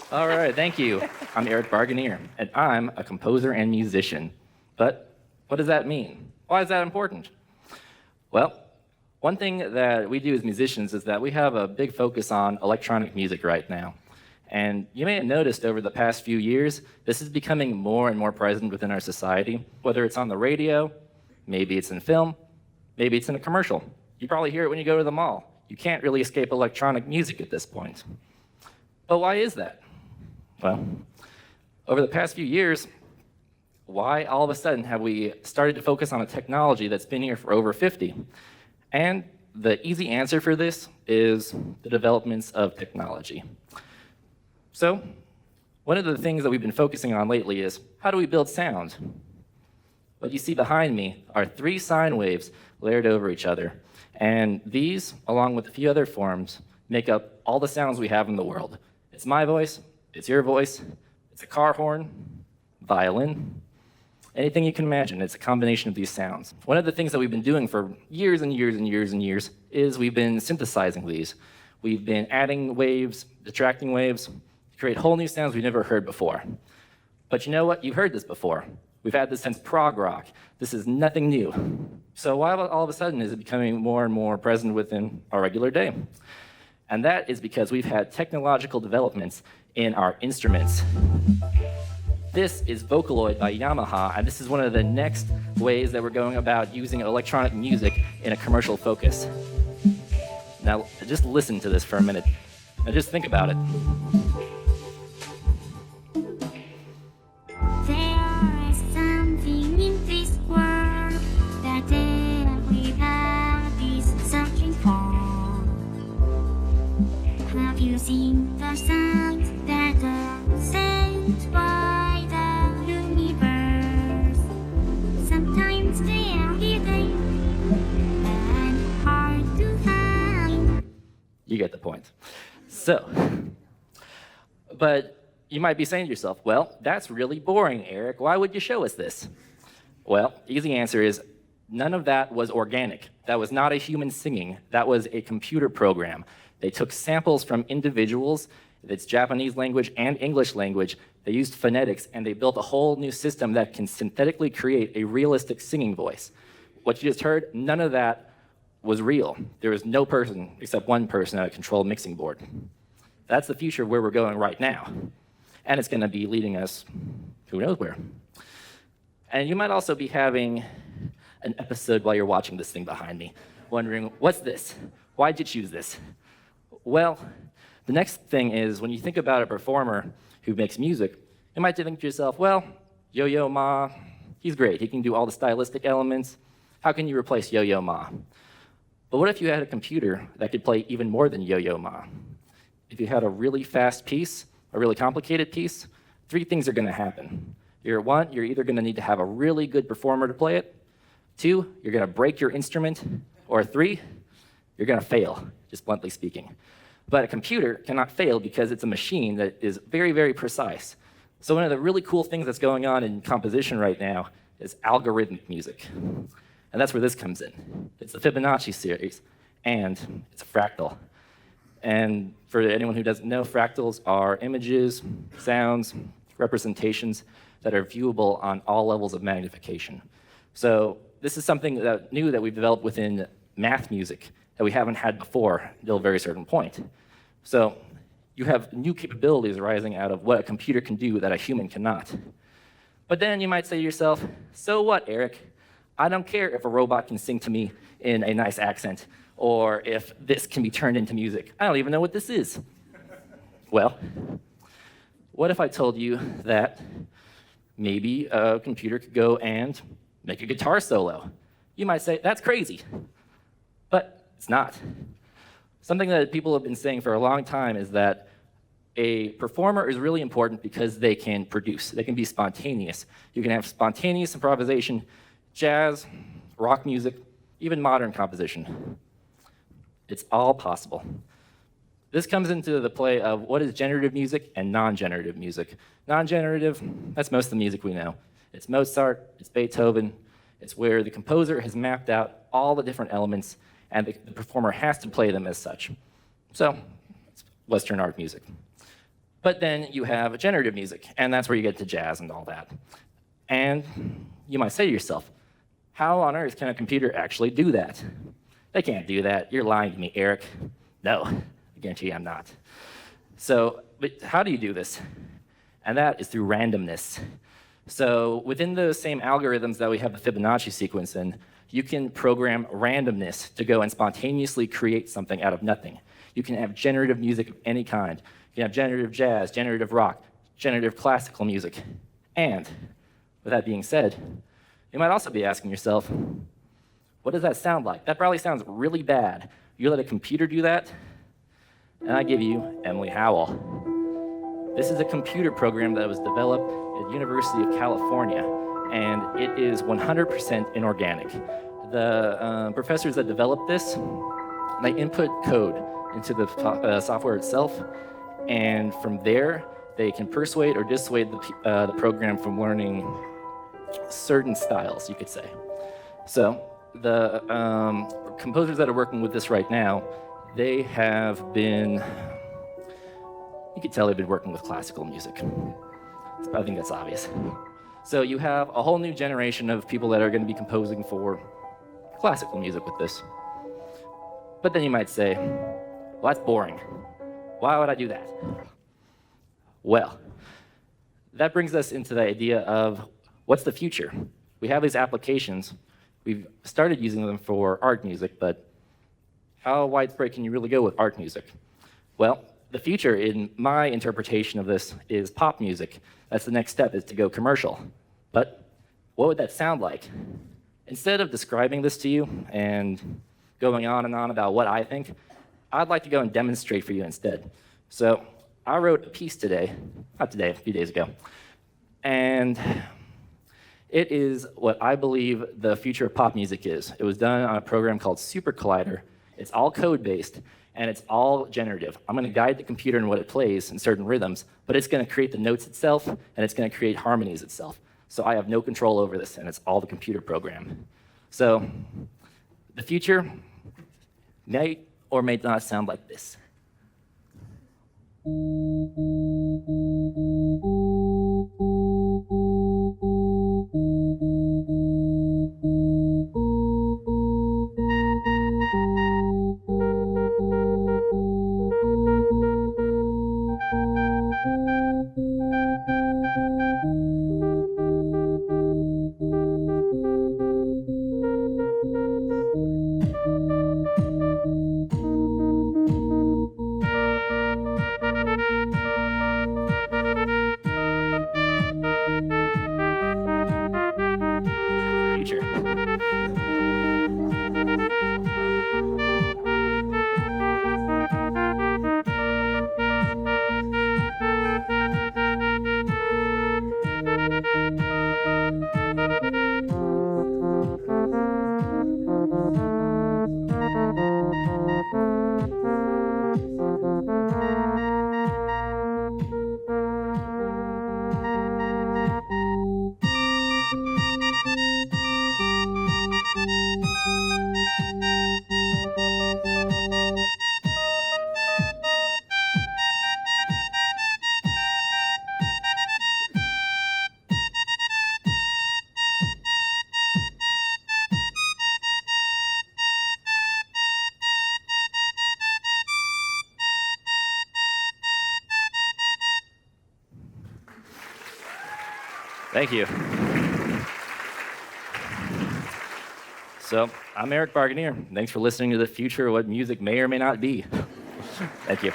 All right, thank you. I'm Erich Barganier, and I'm a composer and musician. But what does that mean? Why is that important? Well, one thing that we do as musicians is that we have a big focus on electronic music right now. And you may have noticed over the past few years, this is becoming more and more present within our society, whether it's on the radio, maybe it's in film, maybe it's in a commercial. You probably hear it when you go to the mall. You can't really escape electronic music at this point. But why is that? Well, over the past few years, why all of a sudden have we started to focus on a technology that's been here for over 50? And the easy answer for this is the developments of technology. So, one of the things that we've been focusing on lately is how do we build sound? What you see behind me are 3 sine waves layered over each other. And these, along with a few other forms, make up all the sounds we have in the world. It's my voice, it's your voice, it's a car horn, violin, anything you can imagine. It's a combination of these sounds. One of the things that we've been doing for years and years and years and years is we've been synthesizing these. We've been adding waves, detracting waves, to create whole new sounds we've never heard before. But you know what? You've heard this before. We've had this since prog rock. This is nothing new. So why all of a sudden is it becoming more and more present within our regular day? And that is because we've had technological developments in our instruments. This is Vocaloid by Yamaha, and this is one of the next ways that we're going about using electronic music in a commercial focus. Now, just listen to this for a minute, and just think about it. There is something in this world that everybody's searching for. Have you seen the signs that are sent by the universe? Sometimes they are hidden and hard to find. You get the point. So, but you might be saying to yourself, well, that's really boring, Eric. Why would you show us this? Well, the easy answer is none of that was organic. That was not a human singing. That was a computer program. They took samples from individuals, it's Japanese language and English language. They used phonetics, and they built a whole new system that can synthetically create a realistic singing voice. What you just heard, none of that was real. There was no person, except one person, at a controlled mixing board. That's the future where we're going right now. And it's going to be leading us who knows where. And you might also be having an episode while you're watching this thing behind me, wondering, what's this? Why'd you choose this? Well, the next thing is when you think about a performer who makes music, you might think to yourself, well, Yo-Yo Ma, he's great. He can do all the stylistic elements. How can you replace Yo-Yo Ma? But what if you had a computer that could play even more than Yo-Yo Ma? If you had a really fast piece, a really complicated piece, 3 things are going to happen. One, you're either going to need to have a really good performer to play it. 2, you're going to break your instrument. Or 3, you're going to fail, just bluntly speaking. But a computer cannot fail because it's a machine that is very, very precise. So one of the really cool things that's going on in composition right now is algorithmic music. And that's where this comes in. It's the Fibonacci series, and it's a fractal. And for anyone who doesn't know, fractals are images, sounds, representations that are viewable on all levels of magnification. So this is something new that we've developed within math music that we haven't had before until a very certain point. So you have new capabilities arising out of what a computer can do that a human cannot. But then you might say to yourself, so what, Eric? I don't care if a robot can sing to me in a nice accent, or if this can be turned into music. I don't even know what this is. Well, what if I told you that maybe a computer could go and make a guitar solo? You might say, that's crazy. But it's not. Something that people have been saying for a long time is that a performer is really important because they can produce. They can be spontaneous. You can have spontaneous improvisation, jazz, rock music, even modern composition. It's all possible. This comes into the play of what is generative music and non-generative music. Non-generative, that's most of the music we know. It's Mozart, it's Beethoven. It's where the composer has mapped out all the different elements and the performer has to play them as such. So, it's Western art music. But then you have generative music, and that's where you get to jazz and all that. And you might say to yourself, how on earth can a computer actually do that? They can't do that. You're lying to me, Eric. No, I guarantee you I'm not. So, but how do you do this? And that is through randomness. So within those same algorithms that we have the Fibonacci sequence in, you can program randomness to go and spontaneously create something out of nothing. You can have generative music of any kind. You can have generative jazz, generative rock, generative classical music. And with that being said, you might also be asking yourself, what does that sound like? That probably sounds really bad. You let a computer do that? And I give you Emily Howell. This is a computer program that was developed at the University of California, and it is 100% inorganic. The professors that developed this, they input code into the software itself, and from there, they can persuade or dissuade the program from learning certain styles, you could say. So the composers that are working with this right now, they have been, you could tell they've been working with classical music. I think that's obvious. So you have a whole new generation of people that are going to be composing for classical music with this. But then you might say, well, that's boring. Why would I do that? Well, that brings us into the idea of what's the future? We have these applications. We've started using them for art music, but how widespread can you really go with art music? Well, the future, in my interpretation of this, is pop music. That's the next step, is to go commercial. But what would that sound like? Instead of describing this to you and going on and on about what I think, I'd like to go and demonstrate for you instead. So I wrote a piece today, not today, a few days ago, and it is what I believe the future of pop music is. It was done on a program called Super Collider. It's all code-based, and it's all generative. I'm going to guide the computer in what it plays in certain rhythms, but it's going to create the notes itself, and it's going to create harmonies itself. So I have no control over this, and it's all the computer program. So the future may or may not sound like this. Thank you. So, I'm Erich Barganier. Thanks for listening to the future of what music may or may not be. Thank you.